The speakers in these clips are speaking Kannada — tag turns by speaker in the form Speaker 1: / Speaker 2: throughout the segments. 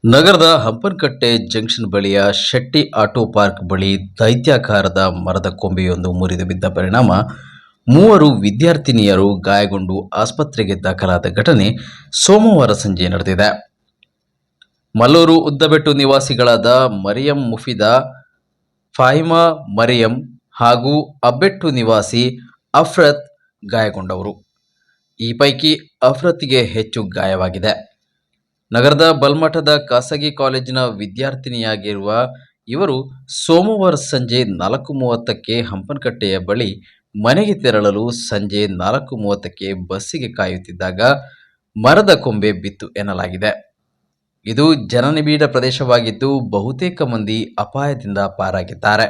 Speaker 1: ನಗರದ ಹಂಪನಕಟ್ಟೆ ಜಂಕ್ಷನ್ ಬಳಿಯ ಶೆಟ್ಟಿ ಆಟೋ ಪಾರ್ಕ್ ಬಳಿ ದೈತ್ಯಾಕಾರದ ಮರದ ಕೊಂಬೆಯೊಂದು ಮುರಿದು ಬಿದ್ದ ಪರಿಣಾಮ ಮೂವರು ವಿದ್ಯಾರ್ಥಿನಿಯರು ಗಾಯಗೊಂಡು ಆಸ್ಪತ್ರೆಗೆ ದಾಖಲಾದ ಘಟನೆ ಸೋಮವಾರ ಸಂಜೆ ನಡೆದಿದೆ. ಮಲ್ಲೂರು ಉದ್ದಬೆಟ್ಟು ನಿವಾಸಿಗಳಾದ ಮರಿಯಂ ಮುಫಿದಾ, ಫಾಹಿಮಾ ಮರಿಯಂ ಹಾಗೂ ಅಬ್ಬೆಟ್ಟು ನಿವಾಸಿ ಅಫ್ರತ್ ಗಾಯಗೊಂಡವರು. ಈ ಪೈಕಿ ಅಫ್ರತ್ಗೆ ಹೆಚ್ಚು ಗಾಯವಾಗಿದೆ. ನಗರದ ಬಲ್ಮಠದ ಖಾಸಗಿ ಕಾಲೇಜಿನ ವಿದ್ಯಾರ್ಥಿನಿಯಾಗಿರುವ ಇವರು ಸೋಮವಾರ ಸಂಜೆ 4:30ಕ್ಕೆ ಹಂಪನಕಟ್ಟೆಯ ಬಳಿ ಮನೆಗೆ ತೆರಳಲು ಸಂಜೆ 4:30ಕ್ಕೆ ಬಸ್ಸಿಗೆ ಕಾಯುತ್ತಿದ್ದಾಗ ಮರದ ಕೊಂಬೆ ಬಿತ್ತು ಎನ್ನಲಾಗಿದೆ. ಇದು ಜನನಿಬಿಡ ಪ್ರದೇಶವಾಗಿದ್ದು ಬಹುತೇಕ ಮಂದಿ ಅಪಾಯದಿಂದ ಪಾರಾಗಿದ್ದಾರೆ.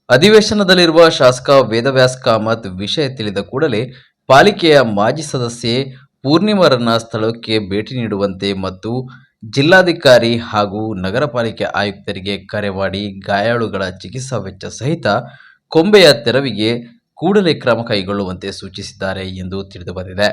Speaker 1: ಅಧಿವೇಶನದಲ್ಲಿರುವ ಶಾಸಕ ವೇದವ್ಯಾಸ್ ಕಾಮತ್ ವಿಷಯ ತಿಳಿದ ಕೂಡಲೇ ಪಾಲಿಕೆಯ ಮಾಜಿ ಸದಸ್ಯೆ ಪೂರ್ಣಿಮಾರನ್ನ ಸ್ಥಳಕ್ಕೆ ಭೇಟಿ ನೀಡುವಂತೆ ಮತ್ತು ಜಿಲ್ಲಾಧಿಕಾರಿ ಹಾಗೂ ನಗರ ಪಾಲಿಕೆ ಆಯುಕ್ತರಿಗೆ ಕರೆ ಮಾಡಿ ಗಾಯಾಳುಗಳ ಚಿಕಿತ್ಸಾ ವೆಚ್ಚ ಸಹಿತ ಕೊಂಬೆಯ ತೆರವಿಗೆ ಕೂಡಲೇ ಕ್ರಮ ಕೈಗೊಳ್ಳುವಂತೆ ಸೂಚಿಸಿದ್ದಾರೆ ಎಂದು ತಿಳಿದುಬಂದಿದೆ.